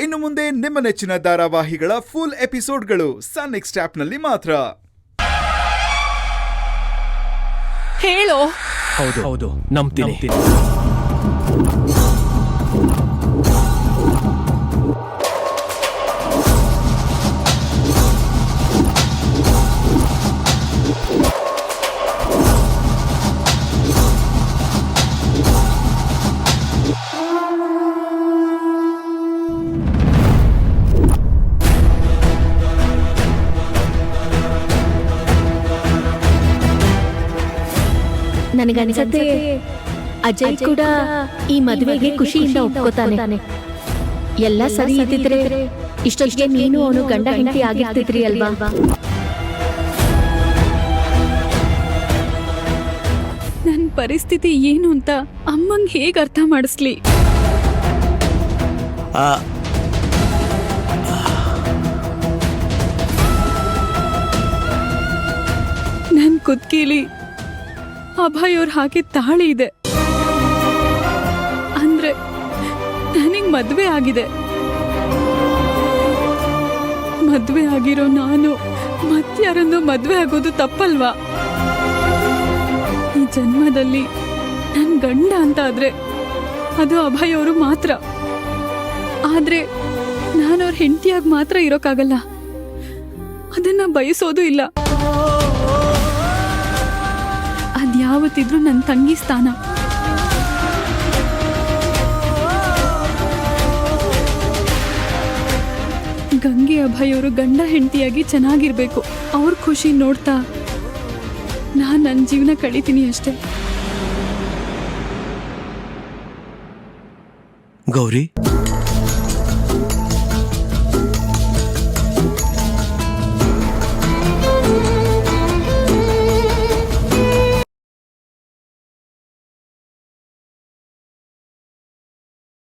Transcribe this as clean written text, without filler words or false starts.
ಇನ್ನು ಮುಂದೆ ನಿಮ್ಮ ನೆಚ್ಚಿನ ಧಾರಾವಾಹಿಗಳ ಫುಲ್ ಎಪಿಸೋಡ್ಗಳು ಸನ್ ನೆಕ್ಸ್ಟ್ ಆಪ್ನಲ್ಲಿ ಮಾತ್ರ. ಹೇಳೋ. ಹೌದು ಹೌದು ನಂಬ್ತೀನಿ. ನನಗನ್ಸತ್ತೆ ಅಜಯ್ ಕೂಡ ಈ ಮದುವೆಗೆ ಖುಷಿಯಿಂದ ಒಪ್ಕೋತಾನೆ. ಎಲ್ಲ ಸರಿ ಇದ್ದಿದ್ರೆ ಇಷ್ಟೊತ್ತಿಗೆ ನೀನು ಅವನು ಗಂಡ ಹೆಂಡತಿ ಆಗಿರ್ತಿದ್ರಿ ಅಲ್ವಾ? ನನ್ನ ಪರಿಸ್ಥಿತಿ ಏನು ಅಂತ ಅಮ್ಮಂಗೆ ಹೇಗೆ ಅರ್ಥ ಮಾಡಿಸ್ಲಿ? ನನ್ನ ಕುತ್ತಿಗೆಲಿ ಅಭಯ್ ಅವ್ರು ಹಾಕಿದ ತಾಳಿ ಇದೆ ಅಂದ್ರೆ ನನಗೆ ಮದ್ವೆ ಆಗಿದೆ. ಮದ್ವೆ ಆಗಿರೋ ನಾನು ಮತ್ಯಾರನ್ನು ಮದ್ವೆ ಆಗೋದು ತಪ್ಪಲ್ವಾ? ಈ ಜನ್ಮದಲ್ಲಿ ನನ್ನ ಗಂಡ ಅಂತ ಆದ್ರೆ ಅದು ಅಭಯ್ ಅವರು ಮಾತ್ರ. ಆದ್ರೆ ನಾನು ಅವ್ರ ಹೆಂಡತಿಯಾಗಿ ಮಾತ್ರ ಇರೋಕ್ಕಾಗಲ್ಲ. ಅದನ್ನ ಬಯಸೋದು ಇಲ್ಲ. ಅದ್ಯಾವತ್ತಿದ್ರು ನನ್ನ ತಂಗಿ ಸ್ಥಾನ. ಗಂಗೆ ಅಭಯ್ ಅವರು ಗಂಡ ಹೆಂಡತಿಯಾಗಿ ಚೆನ್ನಾಗಿರ್ಬೇಕು. ಅವ್ರ ಖುಷಿ ನೋಡ್ತಾ ನಾನು ನನ್ನ ಜೀವನ ಕಳೀತೀನಿ ಅಷ್ಟೇ. ಗೌರಿ,